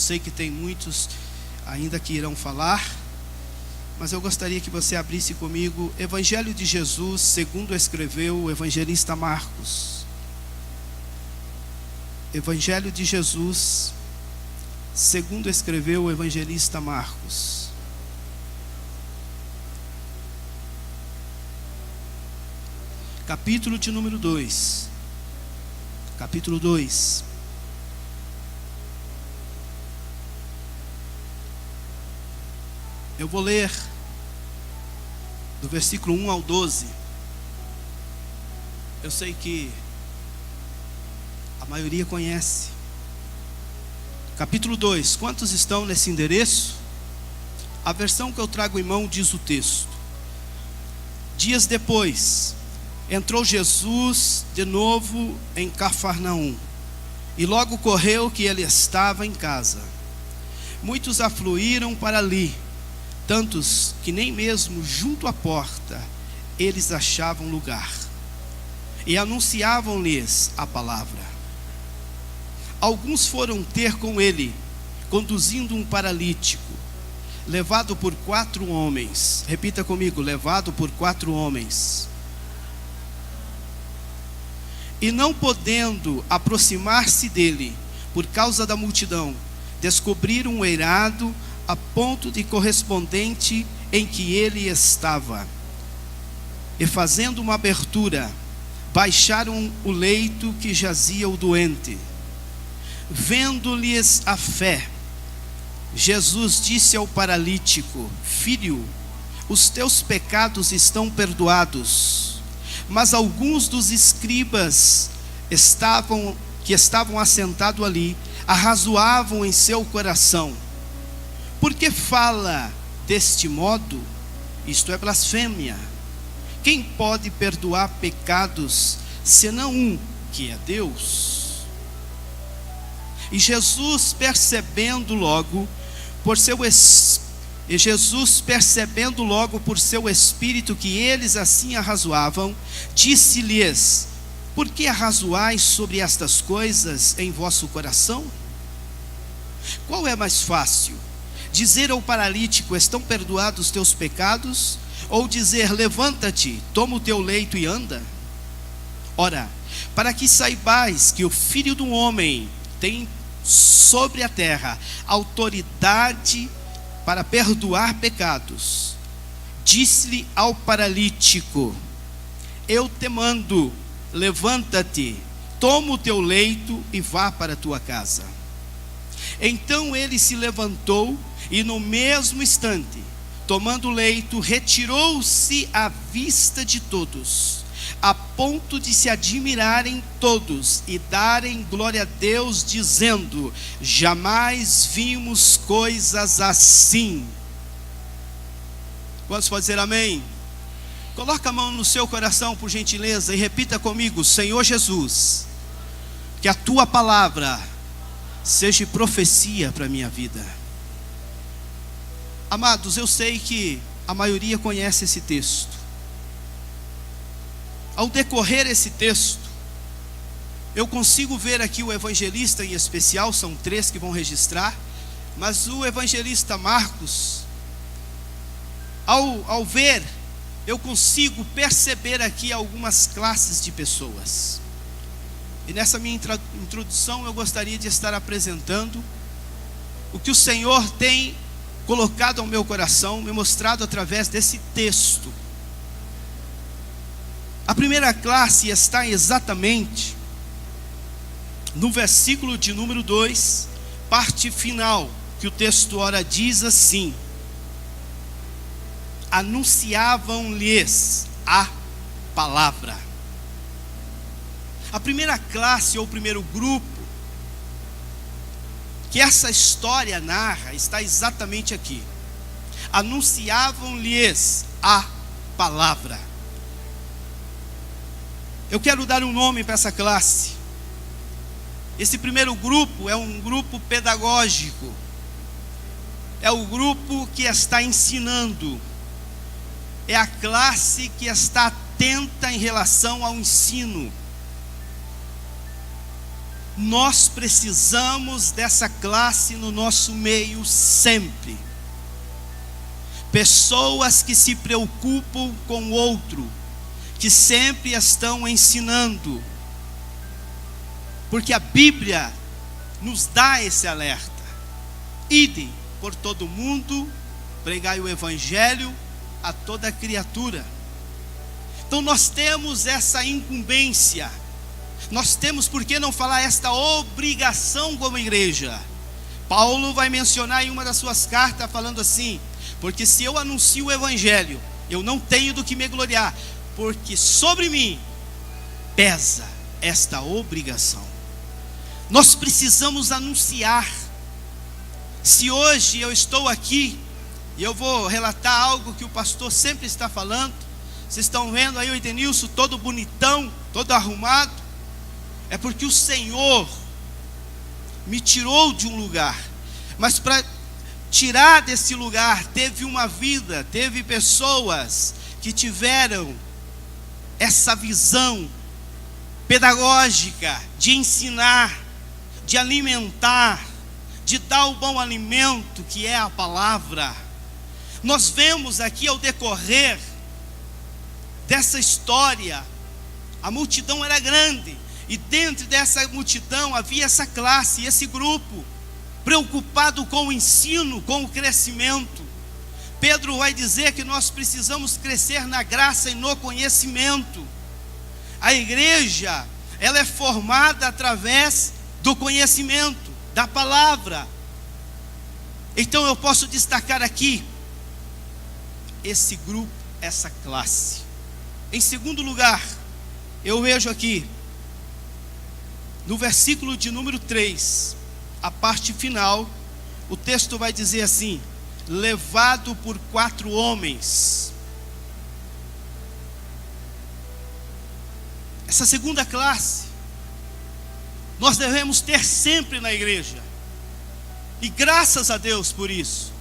sei que tem muitos ainda que irão falar, mas eu gostaria que você abrisse comigo Evangelho de Jesus, segundo escreveu o evangelista Marcos. Evangelho de Jesus, segundo escreveu o evangelista Marcos. Capítulo de número 2. Capítulo 2. Eu vou ler do versículo 1 ao 12. Eu sei que a maioria conhece. Capítulo 2. Quantos estão nesse endereço? A versão que eu trago em mão diz o texto: dias depois, entrou Jesus de novo em Cafarnaum, e logo correu que ele estava em casa. Muitos afluíram para ali, tantos que nem mesmo junto à porta eles achavam lugar, e anunciavam-lhes a palavra. Alguns foram ter com ele, conduzindo um paralítico, levado por 4 homens. Repita comigo: levado por 4 homens. E não podendo aproximar-se dele, por causa da multidão, descobriram um eirado a ponto de correspondente em que ele estava. E fazendo uma abertura, baixaram o leito que jazia o doente. Vendo-lhes a fé, Jesus disse ao paralítico: filho, os teus pecados estão perdoados. Mas alguns dos escribas que estavam assentados ali arrazoavam em seu coração: por que fala deste modo? Isto é blasfêmia. Quem pode perdoar pecados senão um, que é Deus? E Jesus percebendo logo por seu espírito que eles assim arrazoavam, disse-lhes: por que arrazoais sobre estas coisas em vosso coração? Qual é mais fácil? Dizer ao paralítico: estão perdoados os teus pecados? Ou dizer: levanta-te, toma o teu leito e anda? Ora, para que saibais que o Filho do Homem tem sobre a terra autoridade para perdoar pecados, disse-lhe ao paralítico: eu te mando, levanta-te, toma o teu leito e vá para a tua casa. Então ele se levantou e no mesmo instante, tomando o leito, retirou-se à vista de todos, a ponto de se admirarem todos e darem glória a Deus, dizendo: jamais vimos coisas assim. Quantos podem dizer amém? Coloca a mão no seu coração, por gentileza, e repita comigo: Senhor Jesus, que a tua palavra seja profecia para a minha vida. Amados, eu sei que a maioria conhece esse texto. Ao decorrer esse texto, eu consigo ver aqui o evangelista em especial, são 3 que vão registrar, mas o evangelista Marcos, ao ver, eu consigo perceber aqui algumas classes de pessoas. E nessa minha introdução eu gostaria de estar apresentando o que o Senhor tem colocado ao meu coração, me mostrado através desse texto. A primeira classe está exatamente no versículo de número 2, parte final, que o texto ora diz assim: anunciavam-lhes a palavra. A primeira classe ou primeiro grupo que essa história narra está exatamente aqui. Anunciavam-lhes a palavra. Eu quero dar um nome para essa classe. Esse primeiro grupo é um grupo pedagógico. É o grupo que está ensinando. É a classe que está atenta em relação ao ensino. Nós precisamos dessa classe no nosso meio sempre. Pessoas que se preocupam com o outro, que sempre estão ensinando. Porque a Bíblia nos dá esse alerta. Ide por todo mundo, pregai o Evangelho a toda criatura. Então nós temos essa incumbência. Nós temos, por que não falar, esta obrigação como igreja. Paulo vai mencionar em uma das suas cartas, falando assim: porque se eu anuncio o Evangelho, eu não tenho do que me gloriar, porque sobre mim pesa esta obrigação. Nós precisamos anunciar. Se hoje eu estou aqui, e eu vou relatar algo que o pastor sempre está falando, vocês estão vendo aí o Edenilson todo bonitão, todo arrumado, é porque o Senhor me tirou de um lugar, mas para tirar desse lugar, teve uma vida, teve pessoas que tiveram essa visão pedagógica de ensinar, de alimentar, de dar o bom alimento que é a palavra. Nós vemos aqui ao decorrer dessa história, a multidão era grande, e dentro dessa multidão havia essa classe, esse grupo, preocupado com o ensino, com o crescimento. Pedro vai dizer que nós precisamos crescer na graça e no conhecimento. A igreja, ela é formada através do conhecimento, da palavra. Então eu posso destacar aqui esse grupo, essa classe. Em segundo lugar, eu vejo aqui no versículo de número 3, a parte final, o texto vai dizer assim: levado por 4 homens. Essa segunda classe nós devemos ter sempre na igreja, e graças a Deus por isso.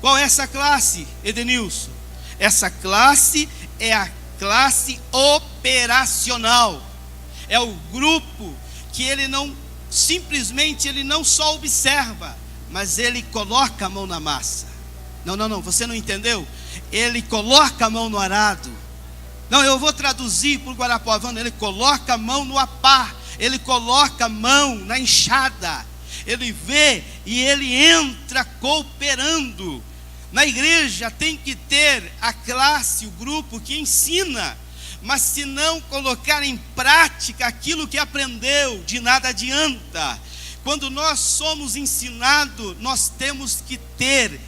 Qual é essa classe, Edenilson? Essa classe é a classe operacional. É o grupo que ele não simplesmente, ele não só observa, mas ele coloca a mão na massa. Não, você não entendeu? Ele coloca a mão no arado. Não, eu vou traduzir para o guarapuavano. Ele coloca a mão no apar, ele coloca a mão na enxada, ele vê e ele entra cooperando. Na igreja tem que ter a classe, o grupo que ensina, mas se não colocar em prática aquilo que aprendeu, de nada adianta. Quando nós somos ensinados, nós temos que ter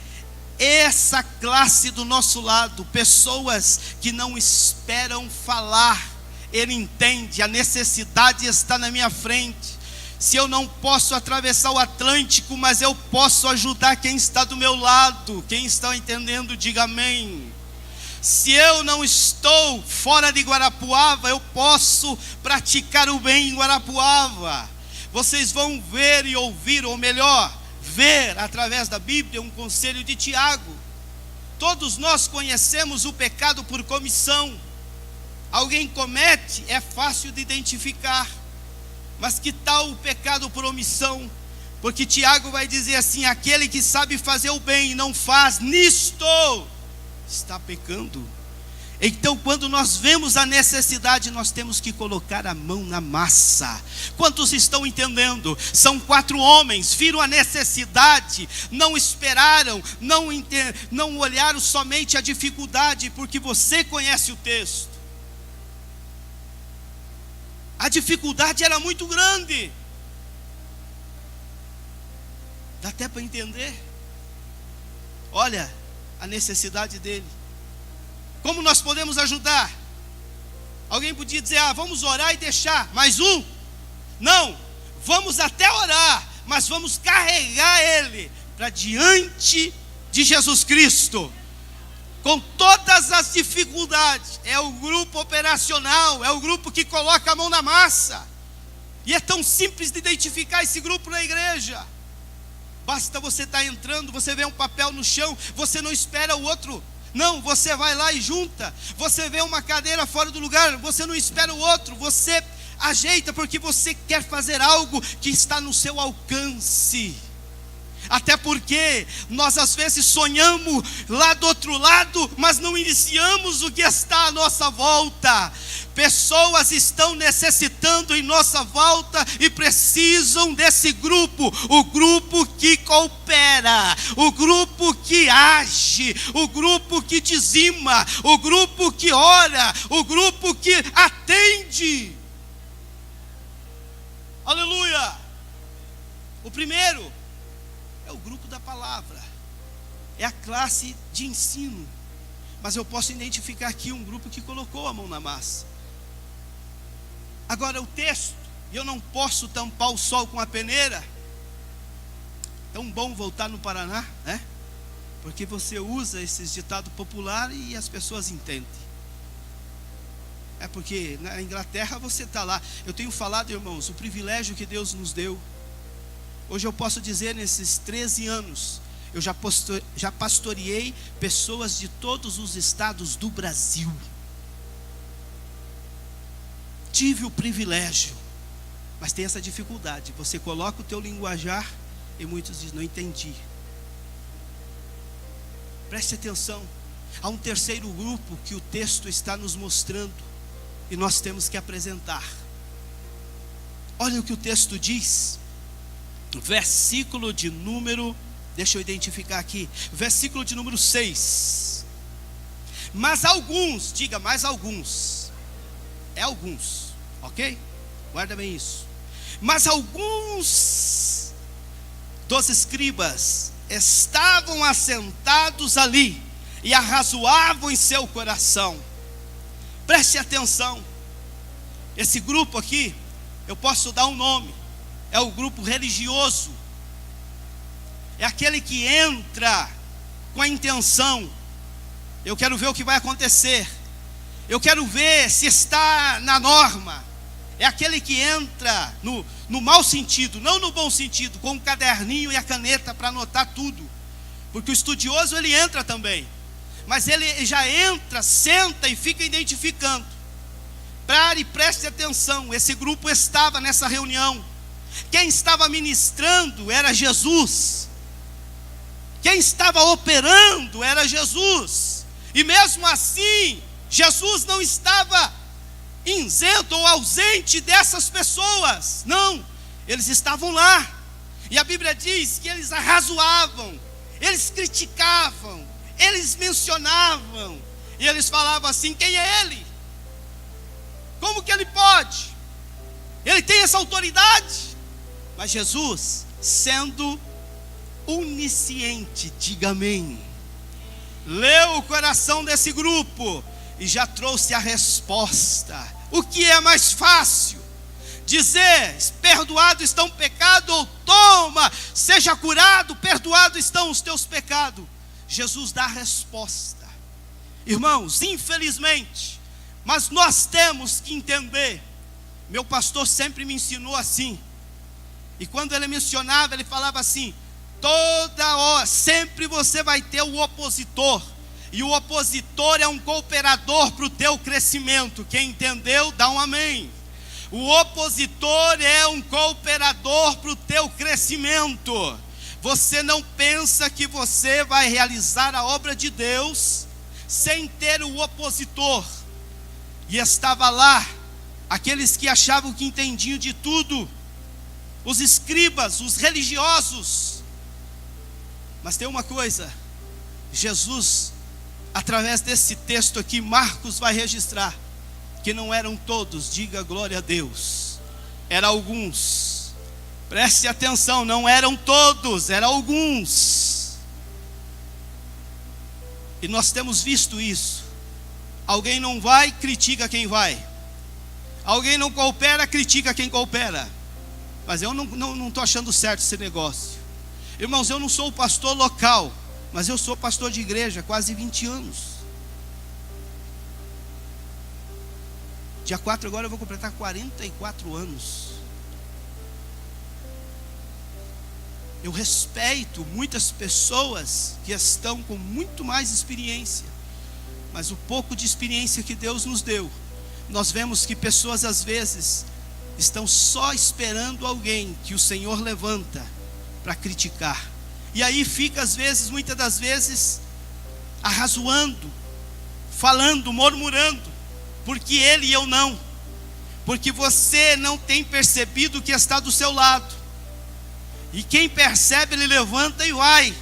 essa classe do nosso lado, pessoas que não esperam falar. Ele entende, a necessidade está na minha frente. Se eu não posso atravessar o Atlântico, mas eu posso ajudar quem está do meu lado. Quem está entendendo, diga amém. Se eu não estou fora de Guarapuava, eu posso praticar o bem em Guarapuava. Vocês vão ver e ouvir, ou melhor, ver através da Bíblia, um conselho de Tiago. Todos nós conhecemos o pecado por comissão. Alguém comete, é fácil de identificar. Mas que tal o pecado por omissão? Porque Tiago vai dizer assim: aquele que sabe fazer o bem e não faz, nisto está pecando. Então, quando nós vemos a necessidade, nós temos que colocar a mão na massa. Quantos estão entendendo? São 4 homens, viram a necessidade, não esperaram, não olharam somente a dificuldade, porque você conhece o texto. A dificuldade era muito grande. Dá até para entender. Olha a necessidade dele. Como nós podemos ajudar? Alguém podia dizer: vamos orar e deixar mais um. Não, vamos até orar, mas vamos carregar ele para diante de Jesus Cristo. Com todas as dificuldades, é o grupo operacional, é o grupo que coloca a mão na massa. E é tão simples de identificar esse grupo na igreja. Basta você estar entrando, você vê um papel no chão, você não espera o outro. Não, você vai lá e junta. Você vê uma cadeira fora do lugar, você não espera o outro. Você Ajeita porque você quer fazer algo que está no seu alcance. Até porque nós às vezes sonhamos lá do outro lado, mas não iniciamos o que está à nossa volta. Pessoas estão necessitando em nossa volta e precisam desse grupo, o grupo que coopera, o grupo que age, o grupo que dizima, o grupo que ora, o grupo que atende. Aleluia! O primeiro é o grupo da palavra, é a classe de ensino. Mas eu posso identificar aqui um grupo que colocou a mão na massa. Agora o texto, eu não posso tampar o sol com a peneira. Tão bom voltar no Paraná, né? Porque você usa esses ditados populares e as pessoas entendem. É porque na Inglaterra você está lá. Eu tenho falado, irmãos, o privilégio que Deus nos deu. Hoje eu posso dizer, nesses 13 anos, eu já pastoreei pessoas de todos os estados do Brasil. Tive o privilégio, mas tem essa dificuldade. Você coloca o teu linguajar e muitos dizem, não entendi. Preste atenção. Há um terceiro grupo que o texto está nos mostrando e nós temos que apresentar. Olha o que o texto diz. Versículo de número, deixa eu identificar aqui, versículo de número 6. Mas alguns, diga mais alguns, é alguns, ok? Guarda bem isso. Mas alguns dos escribas estavam assentados ali e arrazoavam em seu coração. Preste atenção. Esse grupo aqui, eu posso dar um nome. É o grupo religioso. É aquele que entra com a intenção. Eu quero ver o que vai acontecer. Eu quero ver se está na norma. É aquele que entra no mau sentido, não no bom sentido, com o caderninho e a caneta para anotar tudo. Porque o estudioso ele entra também. Mas ele já entra, senta e fica identificando. Pare e preste atenção. Esse grupo estava nessa reunião. Quem estava ministrando era Jesus. Quem estava operando era Jesus. E mesmo assim, Jesus não estava isento ou ausente dessas pessoas. Não, eles estavam lá. E a Bíblia diz que eles arrazoavam, eles criticavam, eles mencionavam. E eles falavam assim, quem é ele? Como que ele pode? Ele tem essa autoridade? Mas Jesus, sendo onisciente, diga amém, leu o coração desse grupo e já trouxe a resposta. O que é mais fácil? Dizer, perdoado estão o pecado, ou toma, seja curado, perdoado estão os teus pecados. Jesus dá a resposta. Irmãos, infelizmente, mas nós temos que entender. Meu pastor sempre me ensinou assim. E quando ele mencionava, ele falava assim, toda hora, sempre você vai ter o opositor. E o opositor é um cooperador para o teu crescimento. Quem entendeu, dá um amém. O opositor é um cooperador para o teu crescimento. Você não pensa que você vai realizar a obra de Deus sem ter o opositor. E estava lá, aqueles que achavam que entendiam de tudo, os escribas, os religiosos. Mas tem uma coisa, Jesus, através desse texto aqui, Marcos vai registrar que não eram todos, diga glória a Deus, eram alguns. Preste atenção, não eram todos, eram alguns. E nós temos visto isso. Alguém não vai, critica quem vai. Alguém não coopera, critica quem coopera. Mas eu não estou achando certo esse negócio. Irmãos, eu não sou o pastor local, mas eu sou pastor de igreja há quase 20 anos. Dia 4 agora eu vou completar 44 anos. Eu respeito muitas pessoas que estão com muito mais experiência. Mas o pouco de experiência que Deus nos deu, nós vemos que pessoas às vezes estão só esperando alguém que o Senhor levanta para criticar. E aí fica às vezes, muitas das vezes, arrazoando, falando, murmurando, porque ele e eu não, porque você não tem percebido o que está do seu lado, e quem percebe, ele levanta e vai.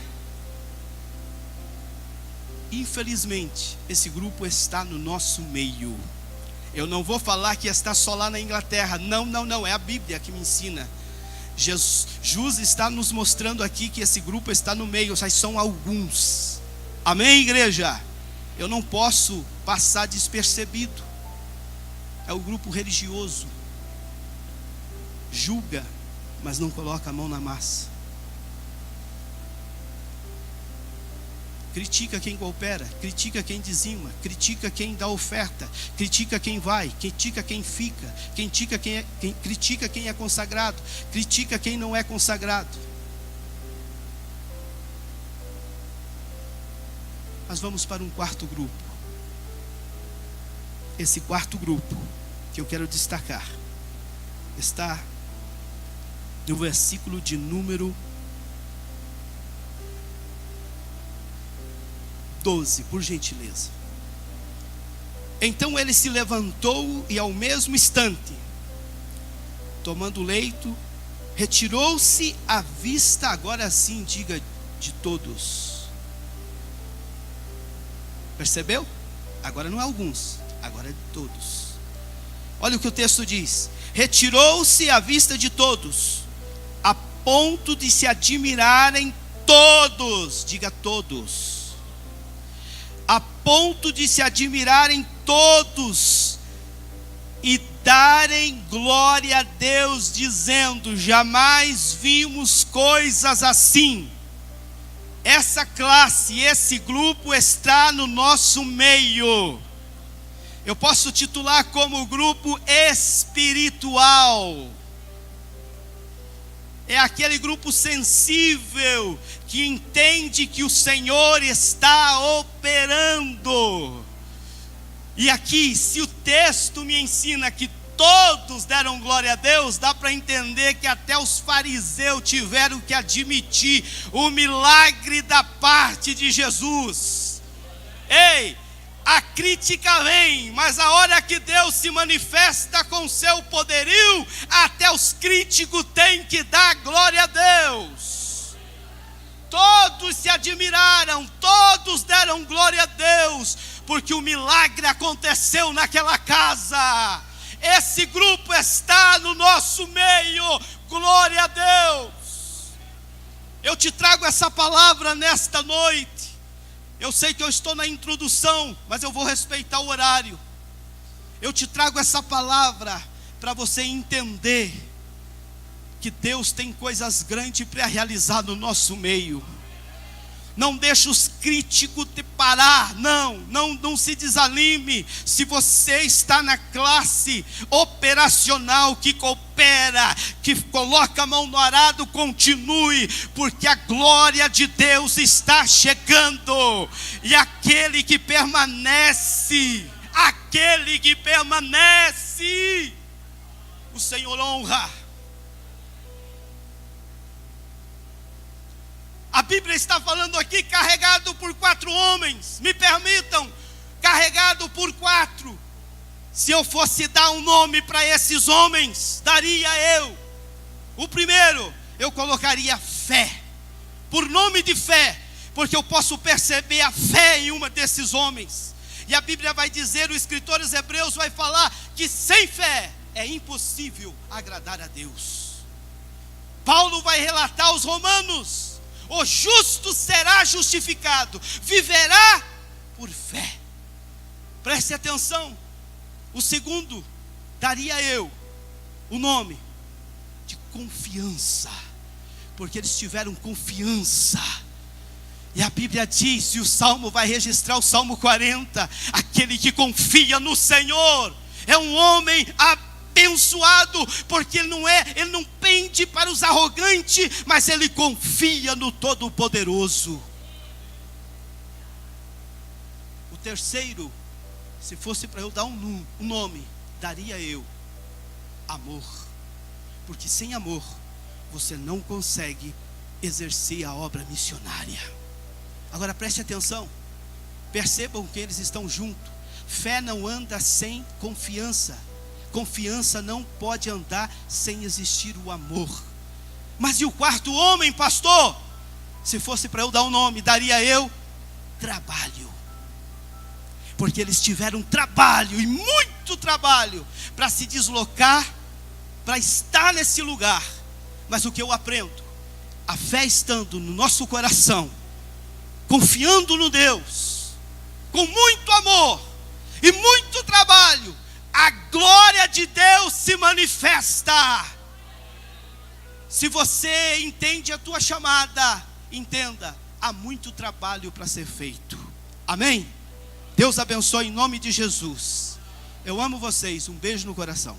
Infelizmente, esse grupo está no nosso meio. Eu não vou falar que está só lá na Inglaterra, não, é a Bíblia que me ensina. Jesus está nos mostrando aqui que esse grupo está no meio, mas são alguns. Amém, igreja? Eu não posso passar despercebido. É o grupo religioso, julga, mas não coloca a mão na massa. Critica quem coopera, critica quem dizima, critica quem dá oferta, critica quem vai, critica quem fica, critica quem é consagrado, critica quem não é consagrado. Mas vamos para um quarto grupo. Esse quarto grupo que eu quero destacar está no versículo de número 12, por gentileza. Então ele se levantou e ao mesmo instante, tomando o leito, retirou-se à vista, agora sim diga, de todos. Percebeu? Agora não é alguns, agora é de todos. Olha o que o texto diz: retirou-se à vista de todos, a ponto de se admirarem todos, diga todos, a ponto de se admirarem todos e darem glória a Deus, dizendo: jamais vimos coisas assim. Essa classe, esse grupo está no nosso meio. Eu posso titular como grupo espiritual. É aquele grupo sensível que entende que o Senhor está operando. E aqui, se o texto me ensina que todos deram glória a Deus, dá para entender que até os fariseus tiveram que admitir o milagre da parte de Jesus. Ei, a crítica vem, mas a hora que Deus se manifesta com seu poderio, até os críticos têm que dar glória a Deus. Todos se admiraram, todos deram glória a Deus, porque o milagre aconteceu naquela casa. Esse grupo está no nosso meio, glória a Deus. Eu te trago essa palavra nesta noite. Eu sei que eu estou na introdução, mas eu vou respeitar o horário. Eu te trago essa palavra para você entender que Deus tem coisas grandes para realizar no nosso meio. Não deixe os críticos te parar, não se desanime. Se você está na classe operacional que coopera, que coloca a mão no arado, continue, porque a glória de Deus está chegando. E aquele que permanece, o Senhor honra. A Bíblia está falando aqui, carregado por 4 homens. Me permitam, carregado por 4. Se eu fosse dar um nome para esses homens, daria eu. O primeiro, eu colocaria fé. Por nome de fé, porque eu posso perceber a fé em uma desses homens. E a Bíblia vai dizer, o escritor dos Hebreus vai falar que sem fé é impossível agradar a Deus. Paulo vai relatar aos romanos: o justo será justificado, viverá por fé. Preste atenção. O segundo, daria eu o nome de confiança, porque eles tiveram confiança. E a Bíblia diz, e o Salmo vai registrar, o Salmo 40, aquele que confia no Senhor é um homem abençoado, porque ele não pende para os arrogantes, mas ele confia no Todo-Poderoso. O terceiro, se fosse para eu dar um nome, daria eu amor. porque sem amor você não consegue exercer a obra missionária. Agora preste atenção, percebam que eles estão juntos. Fé não anda sem confiança, confiança não pode andar sem existir o amor. Mas e o quarto homem, pastor? Se fosse para eu dar um nome, daria eu trabalho, porque eles tiveram trabalho, e muito trabalho, para se deslocar, para estar nesse lugar. Mas o que eu aprendo? A fé estando no nosso coração, confiando no Deus, com muito amor e muito trabalho, a glória de Deus se manifesta. Se você entende a tua chamada, entenda, há muito trabalho para ser feito. Amém? Deus abençoe em nome de Jesus. Eu amo vocês, um beijo no coração.